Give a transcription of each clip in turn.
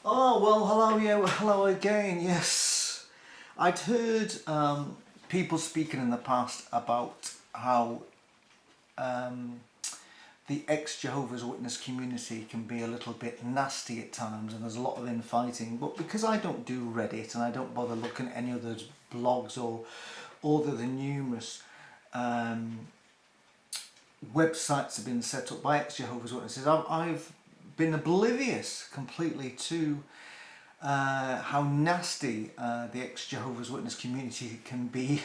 Oh, well, hello, yeah, well, hello again, yes. I'd heard people speaking in the past about how the ex-Jehovah's Witness community can be a little bit nasty at times and there's a lot of infighting, but because I don't do Reddit and I don't bother looking at any other blogs or the numerous websites have been set up by ex-Jehovah's Witnesses, I've been oblivious completely to how nasty the ex-Jehovah's Witness community can be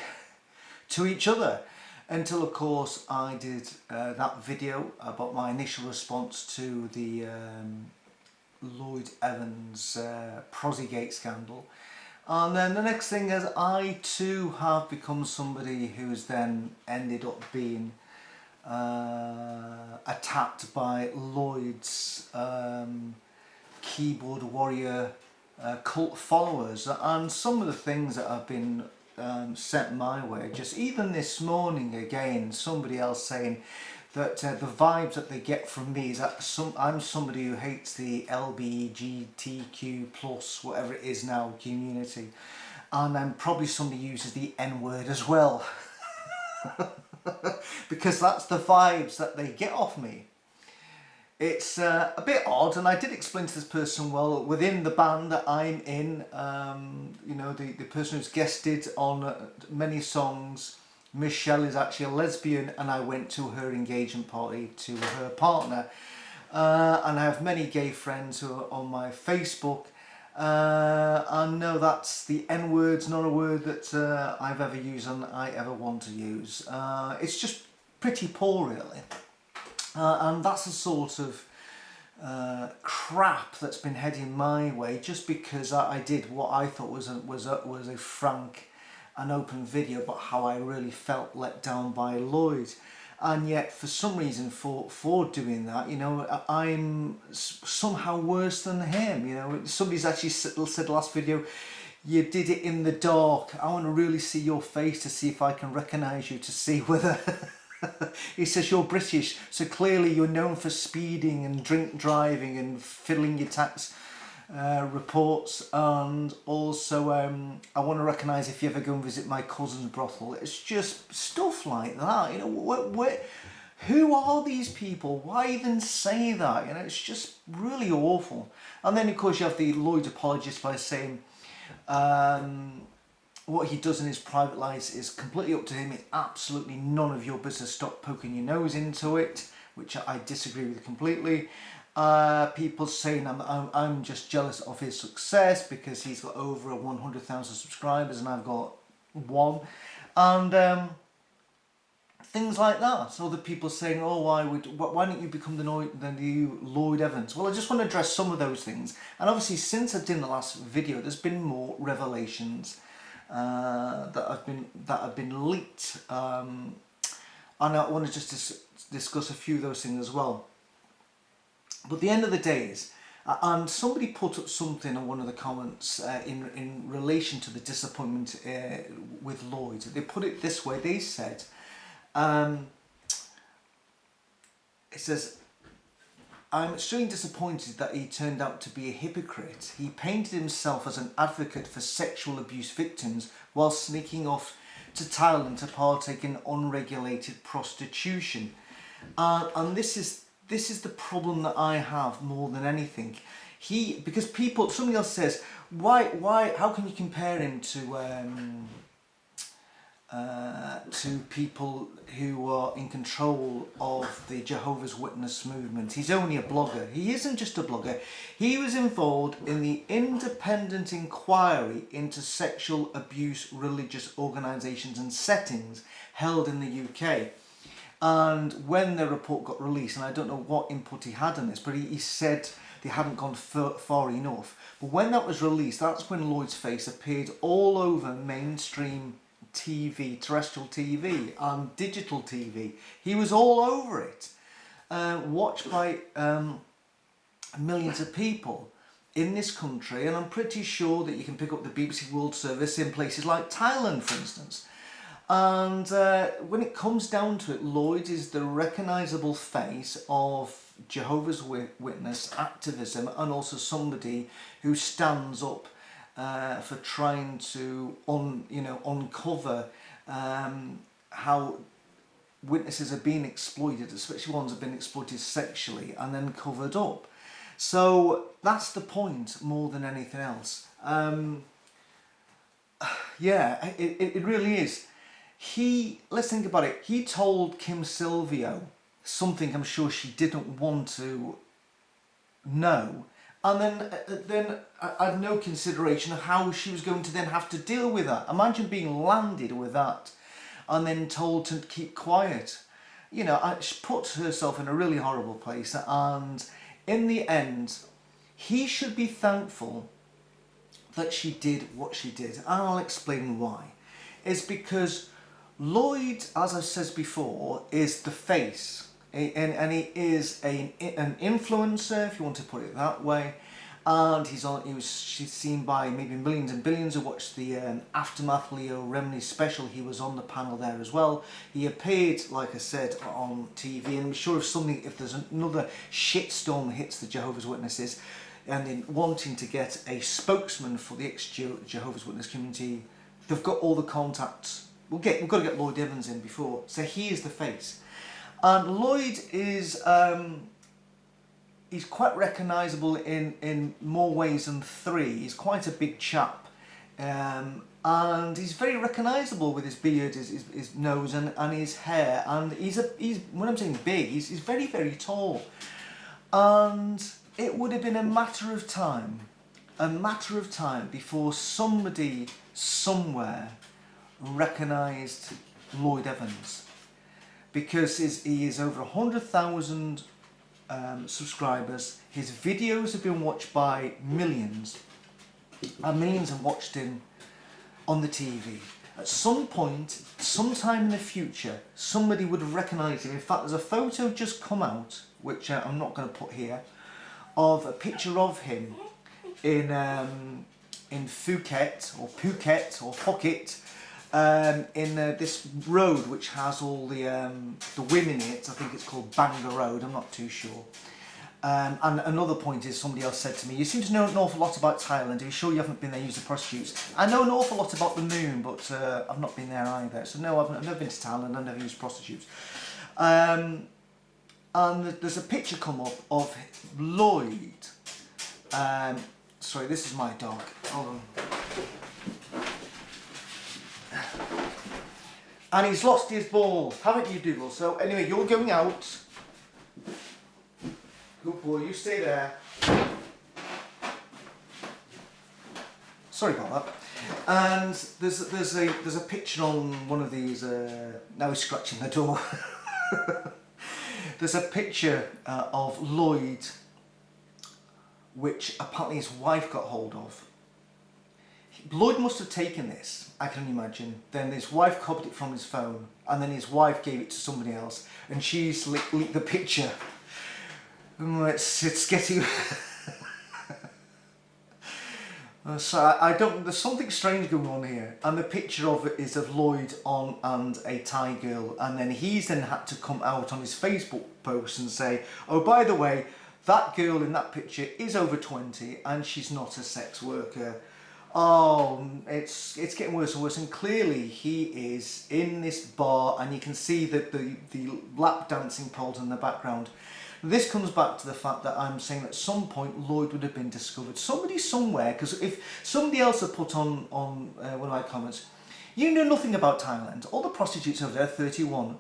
to each other. Until, of course, I did that video about my initial response to the Lloyd Evans Prozziegate scandal. And then the next thing is I too have become somebody who's then ended up being attacked by Lloyd's keyboard warrior cult followers, and some of the things that have been sent my way, just even this morning again, somebody else saying that the vibes that they get from me is that I'm somebody who hates the LGBTQ plus whatever it is now community, and I'm probably somebody who uses the N-word as well. Because that's the vibes that they get off me. It's a bit odd, and I did explain to this person, well, within the band that I'm in, you know, the person who's guested on many songs, Michelle, is actually a lesbian, and I went to her engagement party to her partner. And I have many gay friends who are on my Facebook. And no, that's the N-word's not a word that I've ever used and I ever want to use. It's just pretty poor, really. And that's the sort of crap that's been heading my way just because I did what I thought was a frank and open video about how I really felt let down by Lloyd. And yet, for some reason, for doing that, you know, I'm somehow worse than him. You know, somebody's actually said last video, you did it in the dark. I want to really see your face to see if I can recognise you, to see whether... He says you're British, so clearly you're known for speeding and drink driving and fiddling your tax reports, and also I want to recognise if you ever go and visit my cousin's brothel. It's just stuff like that, you know. Who are these people? Why even say that? You know, it's just really awful. And then of course you have the Lloyd apologist by saying what he does in his private life is completely up to him. It's absolutely none of your business. Stop poking your nose into it, which I disagree with completely. People saying I'm just jealous of his success because he's got over 100,000 subscribers and I've got one, and things like that. So other people saying, oh, why don't you become the new Lloyd Evans? Well, I just want to address some of those things. And obviously, since I did the last video, there's been more revelations that have been leaked, and I want to just discuss a few of those things as well. But the end of the day is, and somebody put up something in one of the comments in relation to the disappointment with Lloyd. They put it this way. They said, it says, I'm extremely disappointed that he turned out to be a hypocrite. He painted himself as an advocate for sexual abuse victims while sneaking off to Thailand to partake in unregulated prostitution. And this is the problem that I have more than anything. Because somebody else says, how can you compare him to people who are in control of the Jehovah's Witness movement? He's only a blogger. He isn't just a blogger. He was involved in the independent inquiry into sexual abuse religious organisations and settings held in the UK. And when the report got released, and I don't know what input he had on this, but he said they hadn't gone far enough. But when that was released, that's when Lloyd's face appeared all over mainstream TV, terrestrial TV and digital TV. He was all over it, watched by millions of people in this country, and I'm pretty sure that you can pick up the BBC World Service in places like Thailand, for instance. And when it comes down to it, Lloyd is the recognisable face of Jehovah's Witness activism, and also somebody who stands up for trying to uncover how witnesses are being exploited, especially ones that have been exploited sexually and then covered up. So that's the point more than anything else. Yeah, it really is. Let's think about it. He told Kim Silvio something I'm sure she didn't want to know, and then I had no consideration of how she was going to then have to deal with that. Imagine being landed with that and then told to keep quiet. She put herself in a really horrible place, and in the end, he should be thankful that she did what she did, and I'll explain why. It's because Lloyd, as I said before, is the face, and he is an influencer, if you want to put it that way. And she's seen by maybe millions and billions who watched the Aftermath Leo Remini special. He was on the panel there as well. He appeared, like I said, on TV, and I'm sure if there's another shitstorm hits the Jehovah's Witnesses, and in wanting to get a spokesman for the ex-Jehovah's Witness community, they've got all the contacts. We've got to get Lloyd Evans in before, so he is the face. And Lloyd is he's quite recognisable in more ways than three. He's quite a big chap, and he's very recognisable with his beard, his nose, and his hair. And he's when I'm saying big, he's very, very tall. And it would have been a matter of time before somebody somewhere recognised Lloyd Evans, because he is over 100,000 subscribers. His videos have been watched by millions, and millions have watched him on the TV. At some point, sometime in the future, somebody would have recognised him. In fact, there's a photo just come out, which I'm not going to put here, of a picture of him in Phuket or Phuket, in this road which has all the women in it. I think it's called Bangor Road, I'm not too sure. And another point is, somebody else said to me, you seem to know an awful lot about Thailand. Are you sure you haven't been there using prostitutes? I know an awful lot about the moon, but I've not been there either. So no, I've never been to Thailand, I've never used prostitutes. And there's a picture come up of Lloyd. Sorry, this is my dog. Hold on. And he's lost his ball, haven't you, Dougal? So anyway, you're going out. Good boy, you stay there. Sorry about that. And there's a picture on one of these. Now he's scratching the door. There's a picture of Lloyd, which apparently his wife got hold of. Lloyd must have taken this, I can imagine. Then his wife copied it from his phone, and then his wife gave it to somebody else, and she's leaked the picture. It's getting... So I don't... There's something strange going on here, and the picture of it is of Lloyd and a Thai girl, and then he's then had to come out on his Facebook post and say, oh, by the way, that girl in that picture is over 20 and she's not a sex worker. Oh, it's getting worse and worse, and clearly he is in this bar, and you can see that the lap dancing poles in the background. This comes back to the fact that I'm saying at some point Lloyd would have been discovered. Somebody somewhere, because if somebody else had put on one of my comments, you know nothing about Thailand, all the prostitutes over there, 31.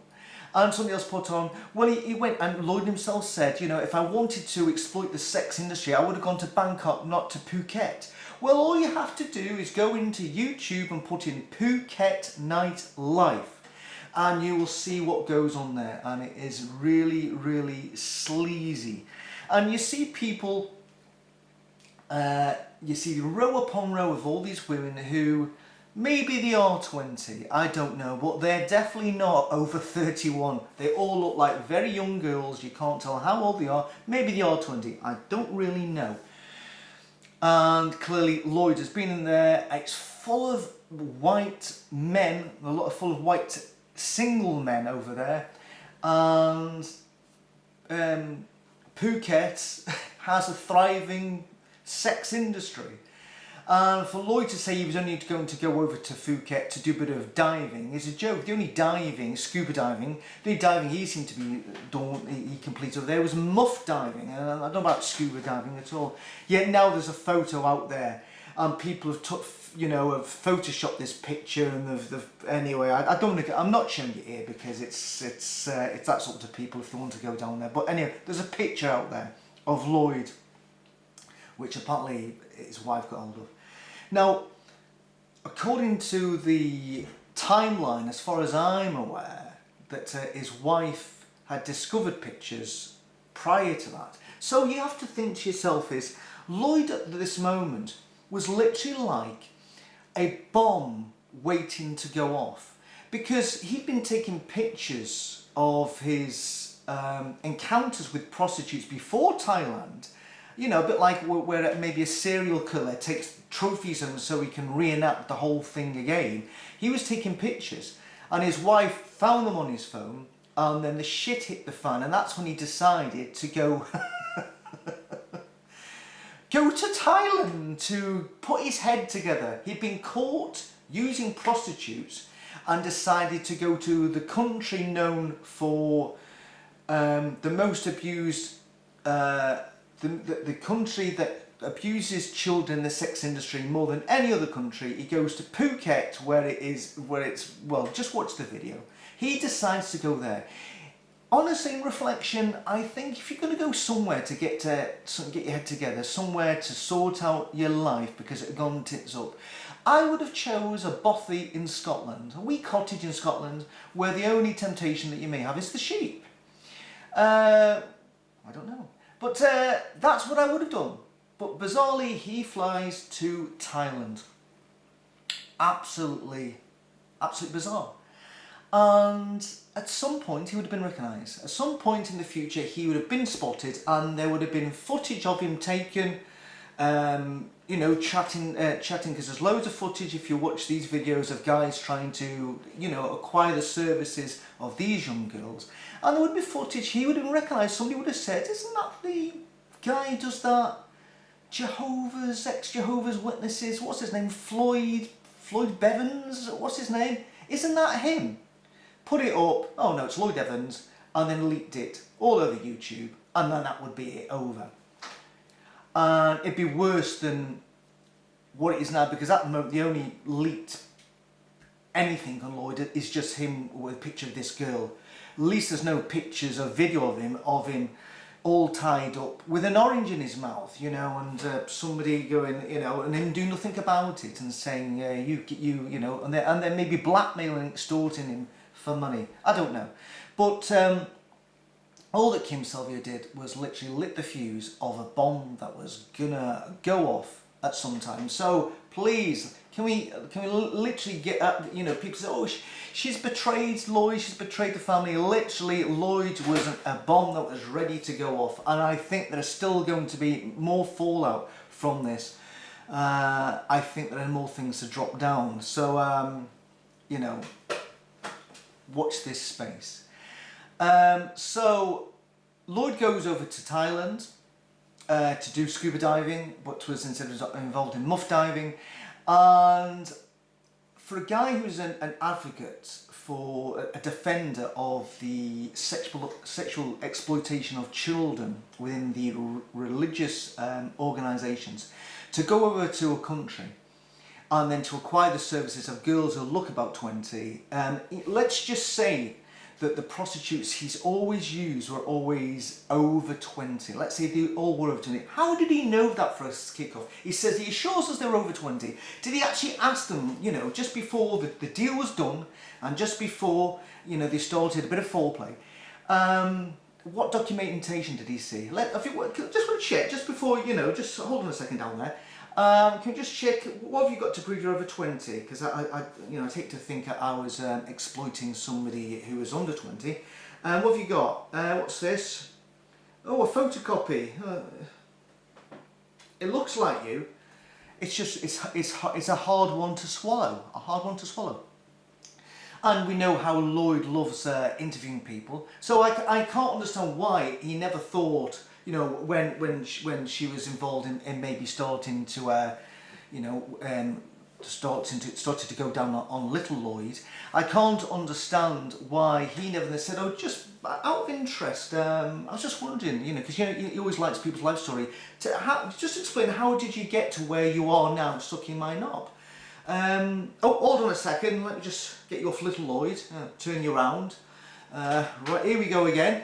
And somebody else put on, well, he went, and Lloyd himself said, you know, if I wanted to exploit the sex industry, I would have gone to Bangkok, not to Phuket. Well, all you have to do is go into YouTube and put in Phuket nightlife, and you will see what goes on there, and it is really, really sleazy. And you see people, you see row upon row of all these women who, maybe they are 20, I don't know, but they're definitely not over 31. They all look like very young girls. You can't tell how old they are. Maybe they are 20, I don't really know. And clearly Lloyd has been in there. It's full of white men, full of white Phuket has a thriving sex industry. And for Lloyd to say he was only going to go over to Phuket to do a bit of diving is a joke. The only diving, scuba diving, the only diving he seemed to be done, he completed over there was muff diving. And I don't know about scuba diving at all. Yet now there's a photo out there, and people have took, have photoshopped this picture, and anyway, I don't want to. I'm not showing you here because it's that sort of people if they want to go down there. But anyway, there's a picture out there of Lloyd, which apparently his wife got hold of. Now, according to the timeline, as far as I'm aware, that his wife had discovered pictures prior to that. So you have to think to yourself is, Lloyd at this moment was literally like a bomb waiting to go off, because he'd been taking pictures of his encounters with prostitutes before Thailand. A bit like where maybe a serial killer takes trophies home so he can reenact the whole thing again. He was taking pictures, and his wife found them on his phone, and then the shit hit the fan, and that's when he decided to go go to Thailand to put his head together. He'd been caught using prostitutes and decided to go to the country known for the most abused, the country that abuses children in the sex industry more than any other country. He goes to Phuket, where it's, well, just watch the video. He decides to go there. Honestly, in reflection, I think if you're going to go somewhere to get your head together, somewhere to sort out your life because it had gone tits up, I would have chose a bothy in Scotland, a wee cottage in Scotland, where the only temptation that you may have is the sheep. I don't know. But that's what I would have done. But bizarrely, he flies to Thailand. Absolutely bizarre. And at some point, he would have been recognised. At some point in the future, he would have been spotted, and there would have been footage of him taken, chatting, because there's loads of footage if you watch these videos of guys trying to, acquire the services of these young girls. And there would be footage, he would have been recognised, somebody would have said, isn't that the guy who does that ex-Jehovah's Witnesses, what's his name, Floyd Bevans, what's his name? Isn't that him? Put it up, oh no, it's Lloyd Evans, and then leaked it all over YouTube, and then that would be it over. And it'd be worse than what it is now, because at the moment the only leaked anything on Lloyd is just him with a picture of this girl. At least there's no pictures or video of him all tied up with an orange in his mouth, and somebody going, and him doing nothing about it and saying, and then maybe blackmailing, extorting him for money. I don't know. But all that Kim Silvio did was literally lit the fuse of a bomb that was gonna go off at some time. So please, can we literally get at, people say, oh, she's betrayed Lloyd, she's betrayed the family. Literally, Lloyd was a bomb that was ready to go off, and I think there's still going to be more fallout from this. I think there are more things to drop down. So, watch this space. So, Lloyd goes over to Thailand to do scuba diving, but was instead involved in muff diving. And for a guy who's an advocate for a defender of the sexual exploitation of children within the religious organisations, to go over to a country and then to acquire the services of girls who look about 20, let's just say that the prostitutes he's always used were always over 20. Let's say they all were over 20. How did he know that for a kickoff? He says he assures us they were over 20. Did he actually ask them, just before the deal was done and just before, they started a bit of foreplay? What documentation did he see? Just want to check, just before, just hold on a second down there. Can you just check, what have you got to prove you're over 20? Because I'd hate to think I was exploiting somebody who was under 20. What have you got? What's this? Oh, a photocopy. It looks like you. It's just, it's a hard one to swallow. A hard one to swallow. And we know how Lloyd loves interviewing people. So I can't understand why he never thought you know, when she was involved in maybe starting to, you know, started to go down on little Lloyd. I can't understand why he never said, oh, just out of interest, I was just wondering, you know, because you know he always likes people's life story. Just explain, how did you get to where you are now, sucking my knob? Oh, hold on a second. Let me just get you off little Lloyd. Turn you around. Right, here we go again.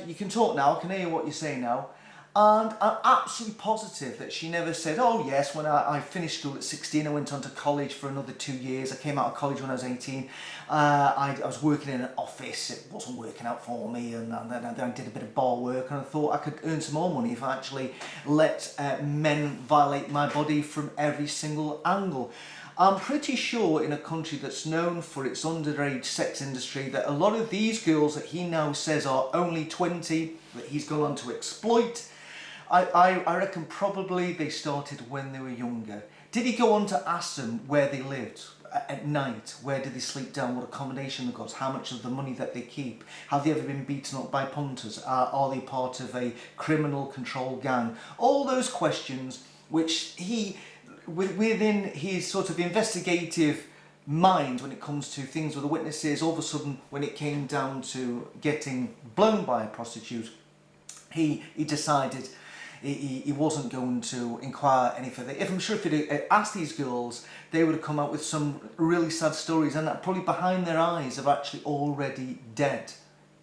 You can talk now. I can hear what you're saying now. And I'm absolutely positive that she never said, oh yes, when I finished school at 16, I went on to college for another 2 years. I came out of college when I was 18. I was working in an office. It wasn't working out for me, and then I did a bit of bar work, and I thought I could earn some more money if I actually let men violate my body from every single angle. I'm pretty sure in a country that's known for its underage sex industry that a lot of these girls that he now says are only 20, that he's gone on to exploit, I reckon probably they started when they were younger. Did he go on to ask them where they lived at night? Where did they sleep down? What accommodation they got? How much of the money that they keep? Have they ever been beaten up by punters? Are they part of a criminal control gang? All those questions which he, within his sort of investigative mind when it comes to things with the witnesses, all of a sudden when it came down to getting blown by a prostitute, he decided he wasn't going to inquire any further. I'm sure if he'd asked these girls, they would have come out with some really sad stories, and that probably behind their eyes are actually already dead.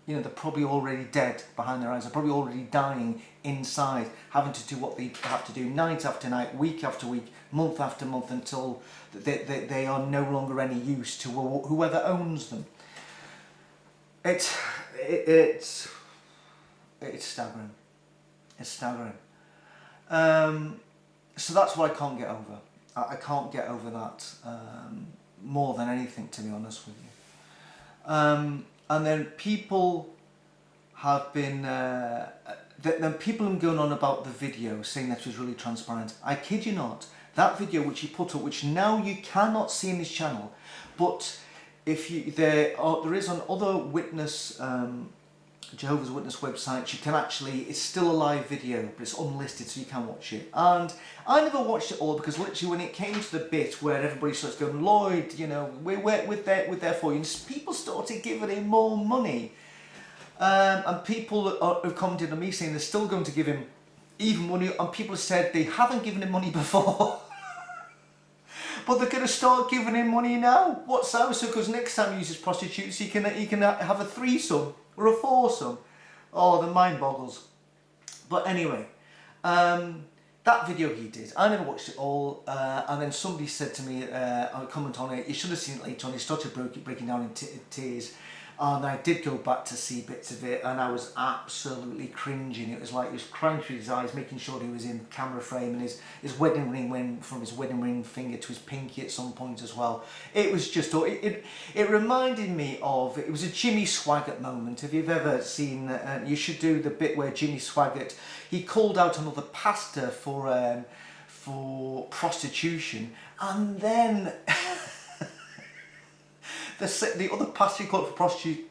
You know, they're probably already dead behind their eyes. They're probably already dying inside, having to do what they have to do night after night, week after week, month after month, until they are no longer any use to whoever owns them. It's staggering. It's staggering. So that's what I can't get over. I can't get over that more than anything, to be honest with you. And then people have been, then people have been going on about the video, saying that it was really transparent. I kid you not, that video which he put up, which now you cannot see in his channel, but if you, there is on other witness, Jehovah's Witness websites, you can actually, it's still a live video, but it's unlisted, so you can watch it. And I never watched it all, because literally when it came to the bit where everybody starts going, Lloyd, you know, we're there for you, and people started giving him more money. And people have commented on me saying they're still going to give him even money, and people have said they haven't given him money before. But they're going to start giving him money now. What's that? So because next time he uses prostitutes, he can have a threesome or a foursome. Oh, the mind boggles. But anyway, that video he did, I never watched it all, and then somebody said to me, I comment on it, you should have seen it later on, he started breaking down in tears, and I did go back to see bits of it, and I was absolutely cringing. It was like he was crying through his eyes, making sure he was in camera frame, and his wedding ring went from his wedding ring finger to his pinky at some point as well. It was just, it reminded me of, it was a Jimmy Swaggart moment. If you've ever seen, you should do the bit where Jimmy Swaggart, he called out another pastor for prostitution, and then the other pastor he called for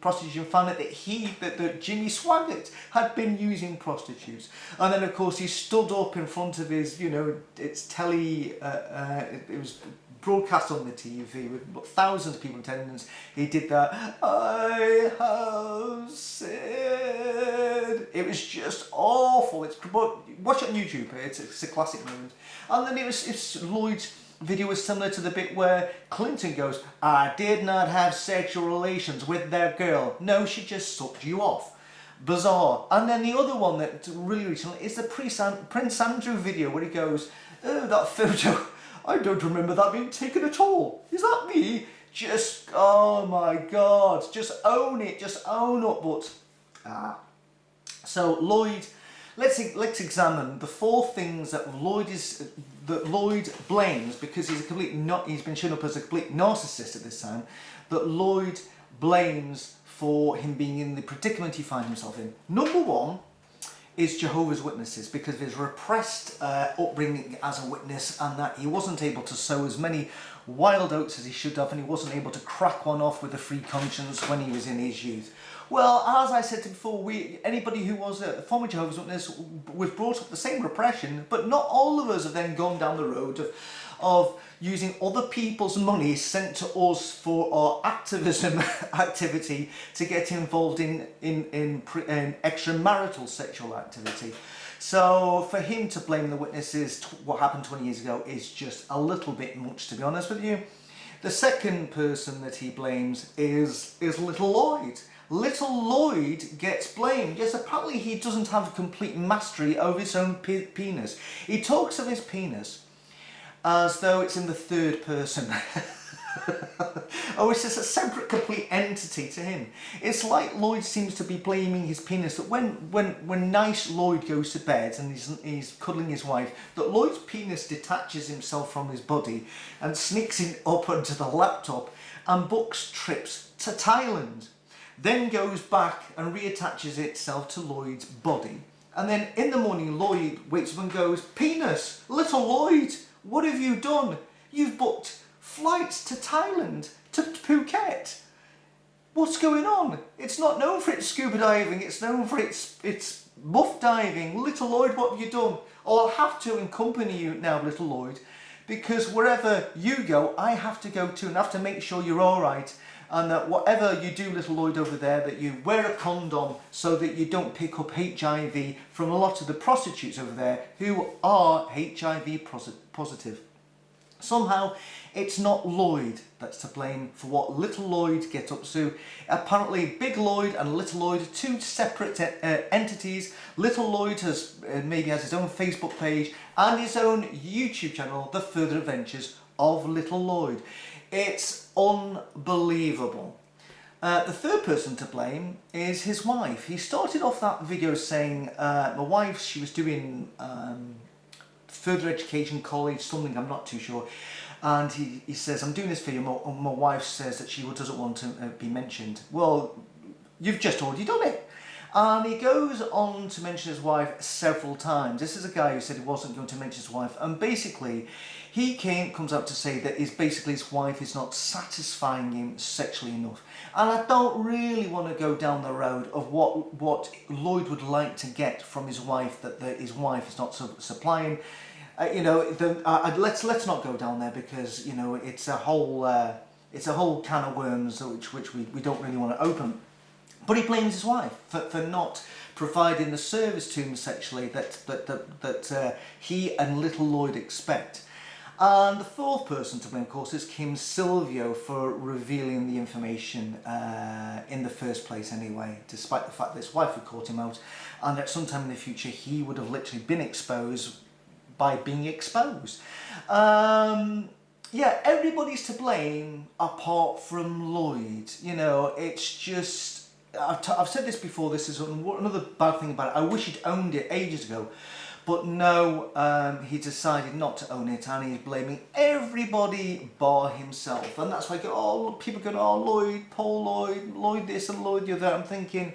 prostitution found out that Jimmy Swaggart had been using prostitutes. And then of course he stood up in front of his, you know, it's telly, it was broadcast on the TV with thousands of people in attendance. He did that, I have said. It was just awful. Watch it on YouTube, it's a classic moment. And then it's Lloyd's video was similar to the bit where Clinton goes, I did not have sexual relations with that girl. No, she just sucked you off. Bizarre. And then the other one that really recently is the Prince Andrew video where he goes, oh, that photo, I don't remember that being taken at all. Is that me? Just, oh my God, just own it, just own up. But, so Lloyd, let's examine the 4 things that Lloyd blames, because he's been shown up as a complete narcissist at this time, that Lloyd blames for him being in the predicament he finds himself in. Number 1 is Jehovah's Witnesses, because of his repressed upbringing as a witness, and that he wasn't able to sow as many wild oats as he should have, and he wasn't able to crack one off with a free conscience when he was in his youth. Well, as I said before, anybody who was a former Jehovah's Witness was brought up the same repression, but not all of us have then gone down the road of using other people's money sent to us for our activism activity to get involved in extramarital sexual activity. So for him to blame the witnesses, what happened 20 years ago, is just a little bit much, to be honest with you. The second person that he blames is little Lloyd. Little Lloyd gets blamed. Yes, apparently he doesn't have complete mastery over his own penis. He talks of his penis as though it's in the third person. Oh, it's just a separate, complete entity to him. It's like Lloyd seems to be blaming his penis, that when nice Lloyd goes to bed and he's cuddling his wife, that Lloyd's penis detaches himself from his body and sneaks in up onto the laptop and books trips to Thailand. Then goes back and reattaches itself to Lloyd's body. And then in the morning, Lloyd wakes up and goes, "Penis, little Lloyd, what have you done? You've booked flights to Thailand, to Phuket. What's going on? It's not known for its scuba diving, it's known for its muff diving. Little Lloyd, what have you done? Oh, I'll have to accompany you now, little Lloyd, because wherever you go, I have to go too, and I have to make sure you're all right. And that whatever you do, little Lloyd, over there, that you wear a condom so that you don't pick up HIV from a lot of the prostitutes over there who are HIV positive." Somehow, it's not Lloyd that's to blame for what little Lloyd gets up to. Apparently, Big Lloyd and Little Lloyd are two separate entities. Little Lloyd maybe has his own Facebook page and his own YouTube channel, The Further Adventures of Little Lloyd. It's unbelievable. The third person to blame is his wife. He started off that video saying, my wife, she was doing further education college, something, I'm not too sure. And he says, "I'm doing this for you." My wife says that she doesn't want to be mentioned. Well, you've just already done it. And he goes on to mention his wife several times. This is a guy who said he wasn't going to mention his wife. And basically, he comes out to say that his wife is not satisfying him sexually enough. And I don't really want to go down the road of what Lloyd would like to get from his wife, that his wife is not supplying. Let's not go down there, because it's a whole can of worms which we don't really want to open. But he blames his wife for not providing the service to him sexually that he and little Lloyd expect. And the fourth person to blame, of course, is King Silvio for revealing the information in the first place anyway, despite the fact that his wife had caught him out, and that sometime in the future he would have literally been exposed by being exposed. Yeah, everybody's to blame apart from Lloyd. It's just... I've said this before, this is another bad thing about it. I wish he'd owned it ages ago. But no, he decided not to own it, and he's blaming everybody bar himself. And that's why people go, "Oh, Lloyd, Paul Lloyd, Lloyd this and Lloyd the other." I'm thinking,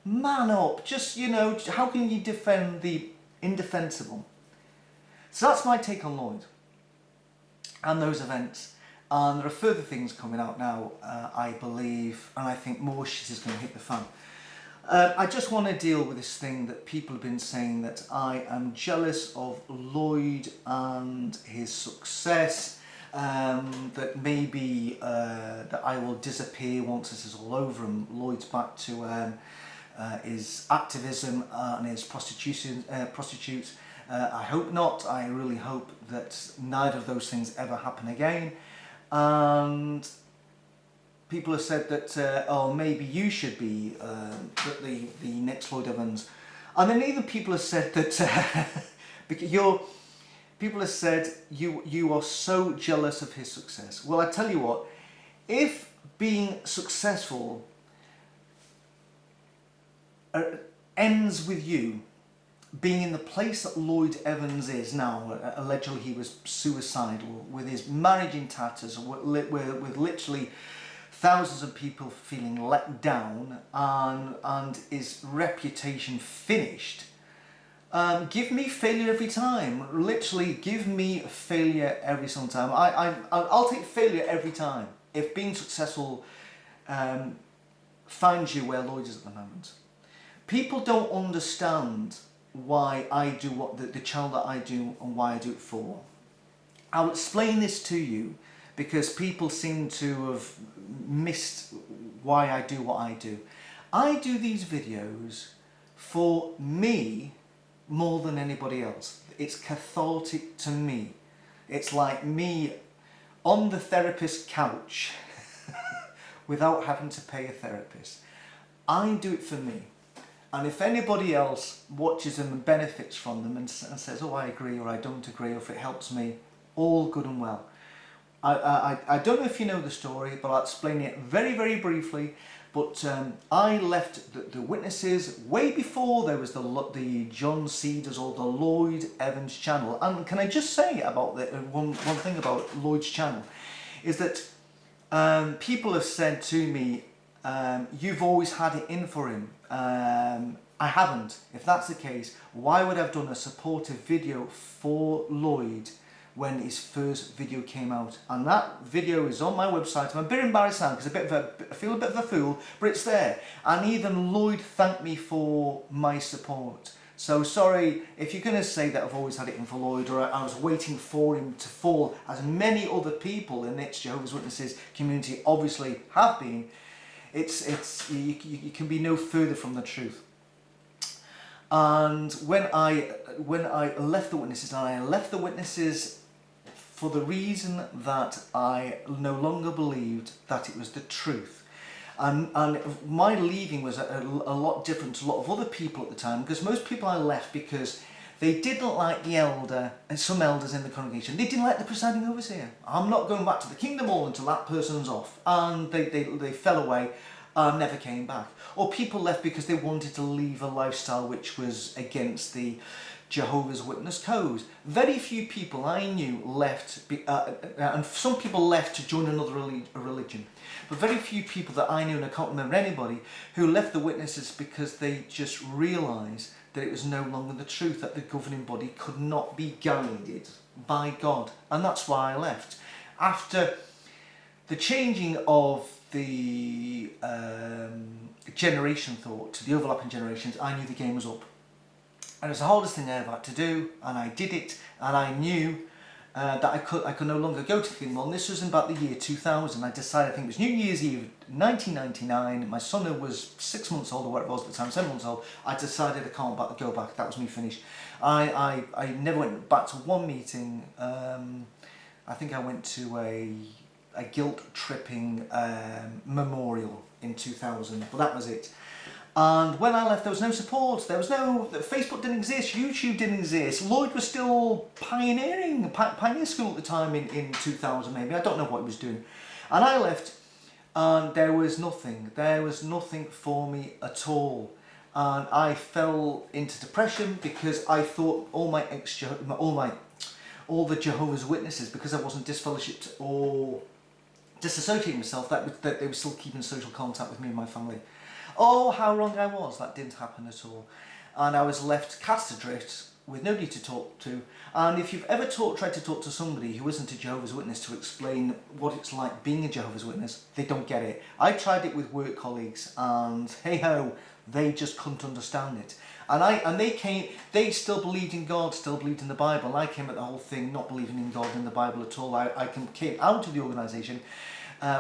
man up, just, how can you defend the indefensible? So that's my take on Lloyd and those events. And there are further things coming out now, I believe, and I think more shit is going to hit the fan. I just want to deal with this thing that people have been saying, that I am jealous of Lloyd and his success, that maybe that I will disappear once this is all over and Lloyd's back to his activism and his prostitutes. I hope not. I really hope that neither of those things ever happen again. And people have said that, oh, maybe you should be the next Lloyd Evans. And then even people have said that because people have said you are so jealous of his success. Well, I tell you what, if being successful ends with you being in the place that Lloyd Evans is now, allegedly he was suicidal, with his marriage in tatters, with literally thousands of people feeling let down, and his reputation finished. Give me failure every time. Literally, give me failure every single time. I'll take failure every time. If being successful finds you where Lloyd is at the moment. People don't understand why I do the channel that I do and why I do it for. I'll explain this to you because people seem to have missed why I do what I do. I do these videos for me more than anybody else. It's cathartic to me. It's like me on the therapist's couch without having to pay a therapist. I do it for me. And if anybody else watches them and benefits from them and says, oh, I agree or I don't agree, or if it helps me, all good and well. I don't know if you know the story, but I'll explain it very, very briefly. But I left the witnesses way before there was the John Cedars or the Lloyd Evans channel. And can I just say about one thing about Lloyd's channel is that people have said to me, you've always had it in for him. I haven't. If that's the case, why would I have done a supportive video for Lloyd when his first video came out? And that video is on my website. I'm a bit embarrassed now because I feel a bit of a fool, but it's there. And even Lloyd thanked me for my support. So sorry if you're going to say that I've always had it in for Lloyd, or I was waiting for him to fall, as many other people in the Jehovah's Witnesses community obviously have been. You can be no further from the truth. And when I left the witnesses, and I left the witnesses for the reason that I no longer believed that it was the truth. And my leaving was a lot different to a lot of other people at the time, because most people I left because they didn't like the elder and some elders in the congregation. They didn't like the presiding overseer. I'm not going back to the Kingdom Hall until that person's off. And they fell away and never came back. Or people left because they wanted to leave a lifestyle which was against the Jehovah's Witness code. Very few people I knew left, and some people left to join another religion. But very few people that I knew, and I can't remember anybody, who left the witnesses because they just realised that it was no longer the truth, that the governing body could not be guided by God. And that's why I left. After the changing of the generation thought, the overlapping generations, I knew the game was up. And it was the hardest thing I ever had to do, and I did it, and I knew that I could no longer go to the Kingdom Hall. And this was in about the year 2000. I decided, I think it was New Year's Eve 1999, my son was 6 months old, or whatever it was at the time, 7 months old. I decided I can't go back, that was me finished. I never went back to one meeting. I think I went to a guilt-tripping memorial in 2000, but that was it. And when I left, there was no support. There was no, Facebook didn't exist, YouTube didn't exist. Lloyd was still pioneering, pioneer school at the time in 2000 maybe. I don't know what he was doing. And I left, and there was nothing. There was nothing for me at all. And I fell into depression because I thought all the Jehovah's Witnesses, because I wasn't disfellowshipped or disassociating myself, that they were still keeping social contact with me and my family. Oh, how wrong I was. That didn't happen at all. And I was left cast adrift with nobody to talk to. And if you've ever tried to talk to somebody who isn't a Jehovah's Witness to explain what it's like being a Jehovah's Witness, they don't get it. I tried it with work colleagues, and hey-ho, they just couldn't understand it. And they still believed in God, still believed in the Bible. And I came at the whole thing not believing in God and the Bible at all. I came out of the organisation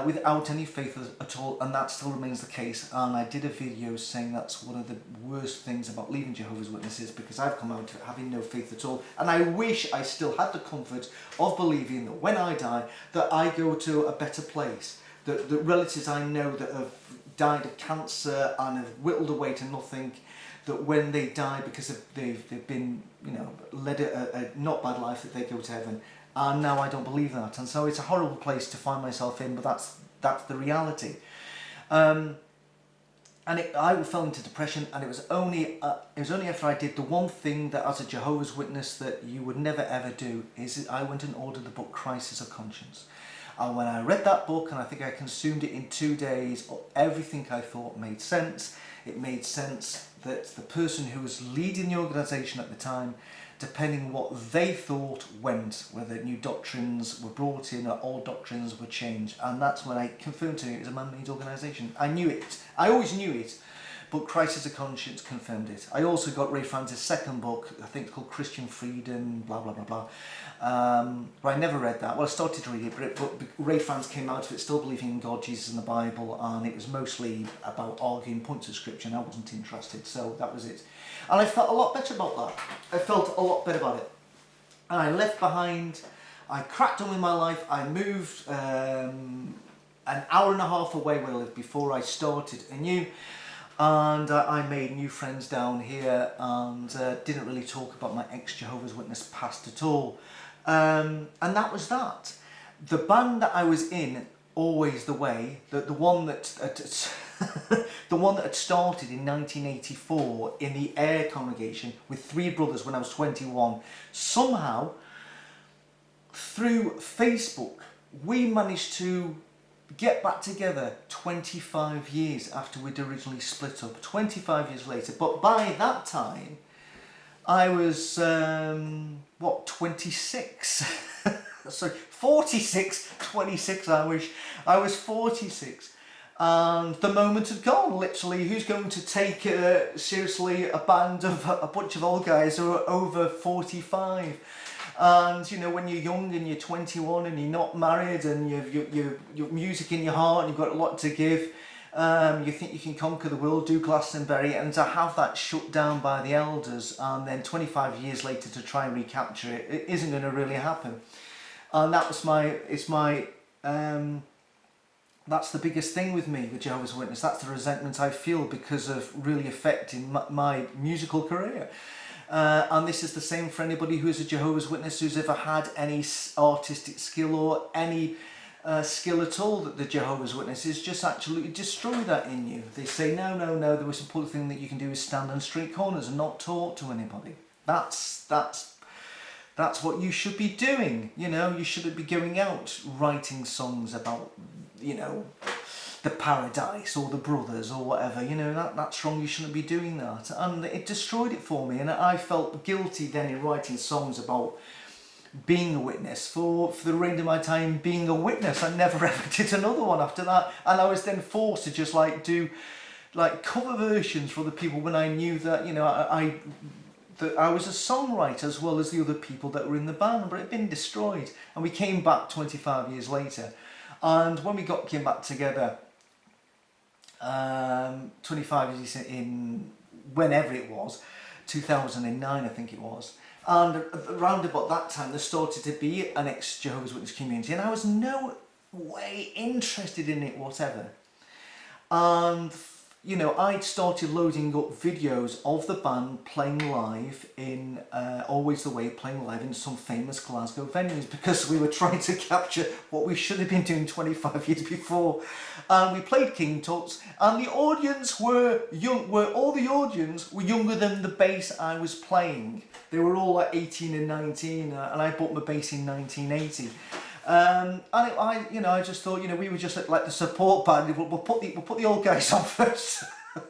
without any faith at all, and that still remains the case. And I did a video saying that's one of the worst things about leaving Jehovah's Witnesses, because I've come out having no faith at all, and I wish I still had the comfort of believing that when I die, that I go to a better place, that the relatives I know that have died of cancer and have whittled away to nothing, that when they die because they've been, led a not bad life, that they go to heaven. And now I don't believe that, and so it's a horrible place to find myself in, but that's the reality. I fell into depression, and it was only after I did the one thing that, as a Jehovah's Witness, that you would never ever do, is I went and ordered the book Crisis of Conscience. And when I read that book, and I think I consumed it in 2 days, everything I thought made sense. It made sense that the person who was leading the organisation at the time depending what they thought went, whether new doctrines were brought in or old doctrines were changed. And that's when I confirmed to me it was a man-made organisation. I knew it. I always knew it. But Crisis of Conscience confirmed it. I also got Ray France's second book, I think it's called Christian Freedom, blah, blah, blah, blah. But I never read that. Well, I started to read it, but Ray France came out of it still believing in God, Jesus and the Bible, and it was mostly about arguing points of scripture, and I wasn't interested, so that was it. And I felt a lot better about that. I felt a lot better about it. And I left behind, I cracked on with my life, I moved an hour and a half away where I lived before I started anew. And I made new friends down here and didn't really talk about my ex-Jehovah's Witness past at all. And that was that. The band that I was in, Always the Way, the one that the one that had started in 1984 in the Air congregation with 3 brothers when I was 21, somehow through Facebook we managed to get back together 25 years after we'd originally split up, 25 years later. But by that time, I was, 26? Sorry, 46, 26 I wish. I was 46. And the moment had gone, literally. Who's going to take seriously a band of a bunch of old guys who are over 45? And you know, when you're young and you're 21 and you're not married and you've music in your heart and you've got a lot to give, you think you can conquer the world, do Glastonbury, and to have that shut down by the elders and then 25 years later to try and recapture it, it isn't going to really happen. And that was that's the biggest thing with me, with Jehovah's Witness. That's the resentment I feel because of really affecting my musical career. And this is the same for anybody who is a Jehovah's Witness who's ever had any artistic skill or any skill at all, that the Jehovah's Witnesses just absolutely destroy that in you. They say, no, the most important thing that you can do is stand on street corners and not talk to anybody. That's what you should be doing. You know, you shouldn't be going out writing songs about, you know, the paradise or the brothers or whatever. You know, that's wrong. You shouldn't be doing that. And it destroyed it for me, and I felt guilty then in writing songs about being a witness for the remainder of my time being a witness. I never ever did another one after that, and I was then forced to just like do like cover versions for other people when I knew that, you know, that I was a songwriter as well as the other people that were in the band, but it had been destroyed. And we came back 25 years later, and when we came back together 25 years in whenever it was, 2009 I think it was, and around about that time there started to be an ex-Jehovah's Witness community, and I was no way interested in it whatever. And you know, I'd started loading up videos of the band playing live in Always the Way, playing live in some famous Glasgow venues, because we were trying to capture what we should have been doing 25 years before. And we played King Tut's, and the audience were all the audience were younger than the bass I was playing. They were all like 18 and 19, and I bought my bass in 1980. And I just thought, you know, we were just like the support band. We'll put the old guys on first.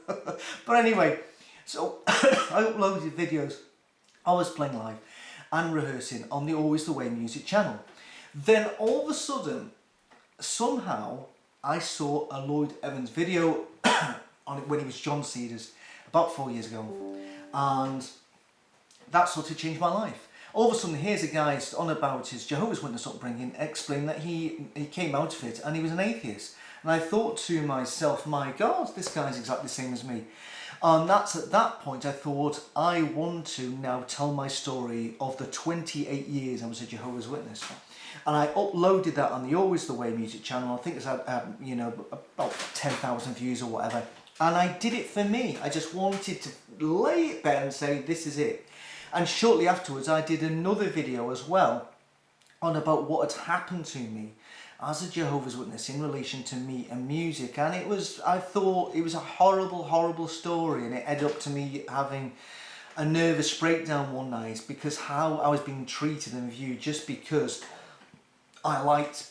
But anyway, so I uploaded videos. I was playing live and rehearsing on the Always the Way music channel. Then all of a sudden, somehow, I saw a Lloyd Evans video on it when he was John Cedars about 4 years ago, and that sort of changed my life. All of a sudden, here's a guy on about his Jehovah's Witness upbringing, explaining that he came out of it and he was an atheist. And I thought to myself, my God, this guy's exactly the same as me. And that's at that point I thought, I want to now tell my story of the 28 years I was a Jehovah's Witness. And I uploaded that on the Always the Way music channel. I think it's you know, about 10,000 views or whatever. And I did it for me. I just wanted to lay it bare and say, this is it. And shortly afterwards, I did another video as well on about what had happened to me as a Jehovah's Witness in relation to me and music. And I thought it was a horrible, horrible story. And it ended up to me having a nervous breakdown one night because how I was being treated and viewed, just because I liked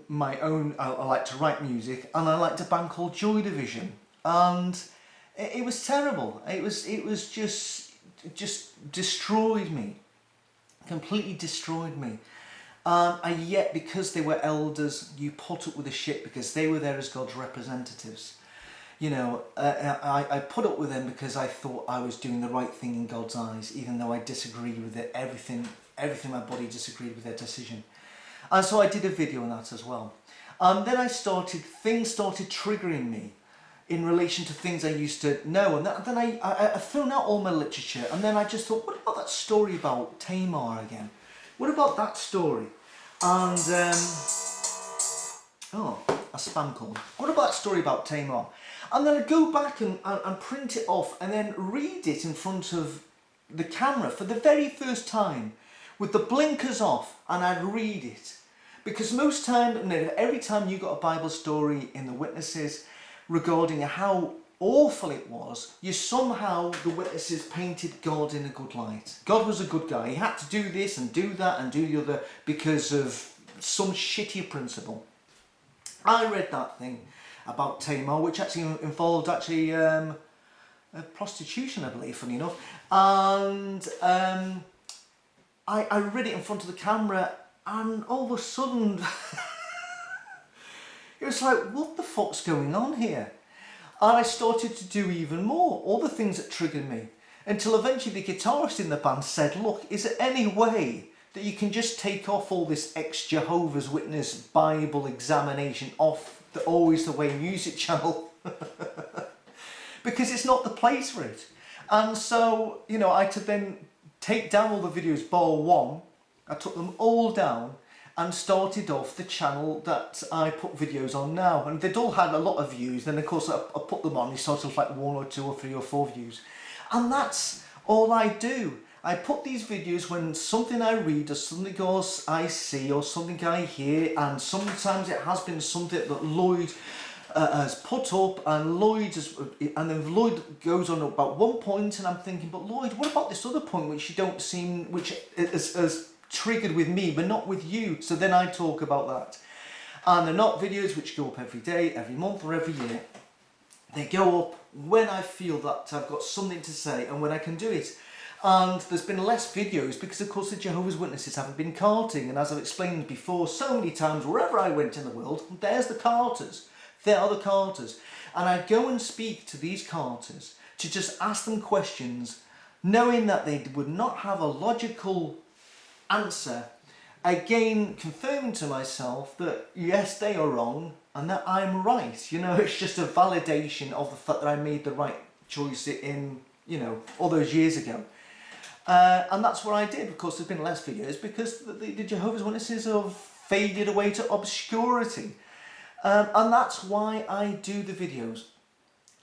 I liked to write music and I liked a band called Joy Division. And it was terrible. It was just destroyed me. completely destroyed me. And yet, because they were elders, you put up with the shit because they were there as God's representatives. You know, I put up with them because I thought I was doing the right thing in God's eyes, even though I disagreed with it, everything my body disagreed with their decision. And so I did a video on that as well. And then things started triggering me in relation to things I used to know. And then I thrown out all my literature, and then I just thought, what about that story about Tamar again? What about that story? And, oh, a spam call. What about that story about Tamar? And then I'd go back and print it off and then read it in front of the camera for the very first time with the blinkers off, and I'd read it. Because every time you got a Bible story in the witnesses regarding how awful it was, the witnesses painted God in a good light. God was a good guy. He had to do this and do that and do the other because of some shitty principle. I read that thing about Tamar, which actually involved prostitution, I believe, funny enough. And I read it in front of the camera, and all of a sudden, it was like, what the fuck's going on here? And I started to do even more, all the things that triggered me, until eventually the guitarist in the band said, look, is there any way that you can just take off all this ex-Jehovah's Witness Bible examination off the Always the Way music channel? Because it's not the place for it. And so, you know, I had to then take down all the videos bar one. I took them all down and started off the channel that I put videos on now. And they'd all had a lot of views. Then, of course, I put them on. They started off like 1 or 2 or 3 or 4 views. And that's all I do. I put these videos when something I read or something else I see or something I hear, and sometimes it has been something that Lloyd has put up, and then Lloyd goes on about one point, and I'm thinking, but Lloyd, what about this other point which has triggered with me but not with you? So then I talk about that. And they're not videos which go up every day, every month or every year. They go up when I feel that I've got something to say and when I can do it. And there's been less videos because, of course, the Jehovah's Witnesses haven't been carting. And as I've explained before so many times, wherever I went in the world, there's the carters. There are the carters. And I go and speak to these carters to just ask them questions, knowing that they would not have a logical answer. Again, confirming to myself that, yes, they are wrong and that I'm right. You know, it's just a validation of the fact that I made the right choice in, you know, all those years ago. And that's what I did. Of course, there's been less videos because the Jehovah's Witnesses have faded away to obscurity. And that's why I do the videos.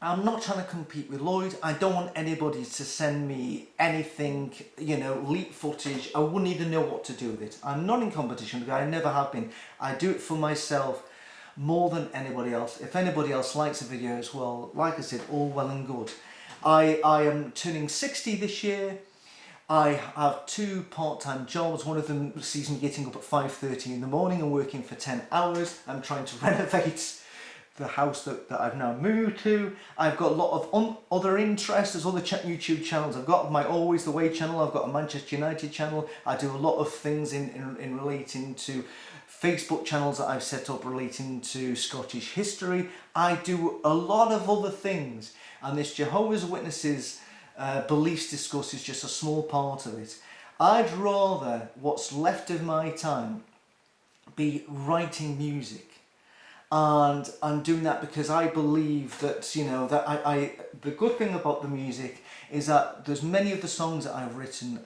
I'm not trying to compete with Lloyd. I don't want anybody to send me anything, you know, leak footage. I wouldn't even know what to do with it. I'm not in competition because I never have been. I do it for myself more than anybody else. If anybody else likes the videos, well, like I said, all well and good. I am turning 60 this year. I have 2 part-time jobs. One of them sees me getting up at 5:30 in the morning and working for 10 hours. I'm trying to renovate the house that I've now moved to. I've got a lot of other interests. There's other YouTube channels. I've got my Always the Way channel. I've got a Manchester United channel. I do a lot of things in relating to Facebook channels that I've set up relating to Scottish history. I do a lot of other things. And this Jehovah's Witnesses beliefs discuss is just a small part of it. I'd rather what's left of my time be writing music. And I'm doing that because I believe that, you know, that the good thing about the music is that there's many of the songs that I've written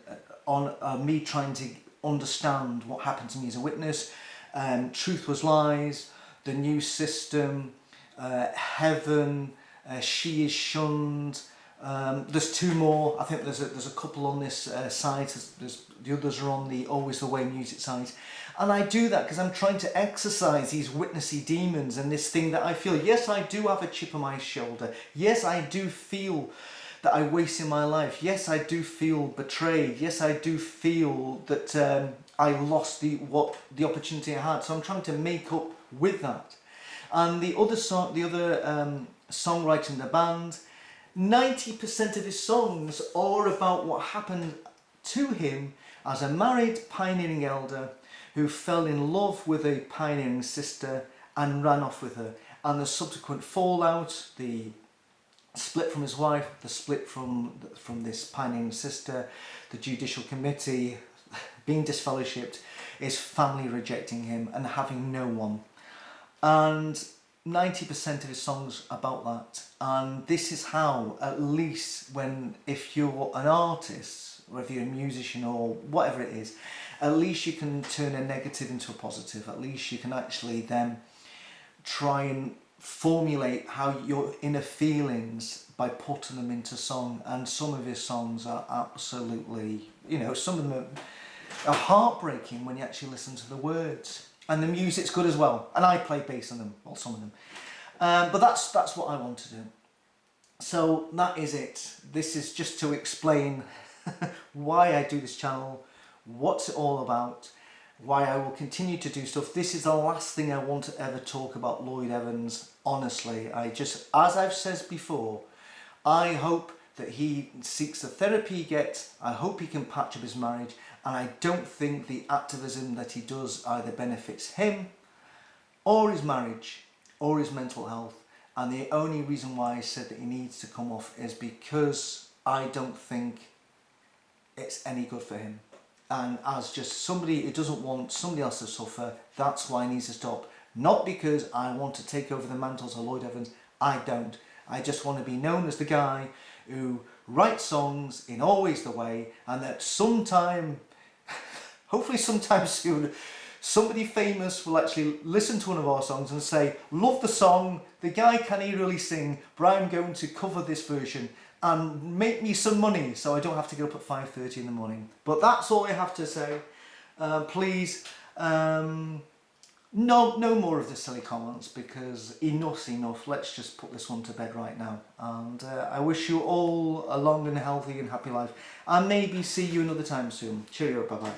on me trying to understand what happened to me as a witness. Truth Was Lies, The New System, Heaven, She Is Shunned. There's 2 more. I think there's a couple on this site. The others are on the Always the Way music site. And I do that because I'm trying to exercise these witnessy demons and this thing that I feel, yes, I do have a chip on my shoulder. Yes, I do feel that I wasted my life. Yes, I do feel betrayed. Yes, I do feel that I lost the opportunity I had. So I'm trying to make up with that. And the other songwriter in the band, 90% of his songs are about what happened to him as a married pioneering elder who fell in love with a pioneering sister and ran off with her, and the subsequent fallout, the split from his wife, the split from this pioneering sister, the judicial committee being disfellowshipped, his family rejecting him and having no one. And 90% of his songs about that. And this is how, at least if you're an artist, or if you're a musician or whatever it is, at least you can turn a negative into a positive. At least you can actually then try and formulate how your inner feelings by putting them into song. And some of his songs are absolutely, some of them are heartbreaking when you actually listen to the words. And the music's good as well. And I play bass on them, well, some of them. But that's what I want to do. So that is it. This is just to explain why I do this channel, what's it all about, why I will continue to do stuff. This is the last thing I want to ever talk about Lloyd Evans. Honestly, as I've said before, I hope that he seeks the therapy he gets. I hope he can patch up his marriage. And I don't think the activism that he does either benefits him or his marriage or his mental health. And the only reason why I said that he needs to come off is because I don't think it's any good for him. And as just somebody who doesn't want somebody else to suffer, that's why he needs to stop. Not because I want to take over the mantles of Lloyd Evans. I don't. I just want to be known as the guy who writes songs in Always the Way, and that sometime, hopefully sometime soon, somebody famous will actually listen to one of our songs and say, love the song, the guy can't really sing, but I'm going to cover this version and make me some money so I don't have to get up at 5:30 in the morning. But that's all I have to say. Please, no more of the silly comments, because enough's enough. Let's just put this one to bed right now. And I wish you all a long and healthy and happy life. And maybe see you another time soon. Cheerio, bye-bye.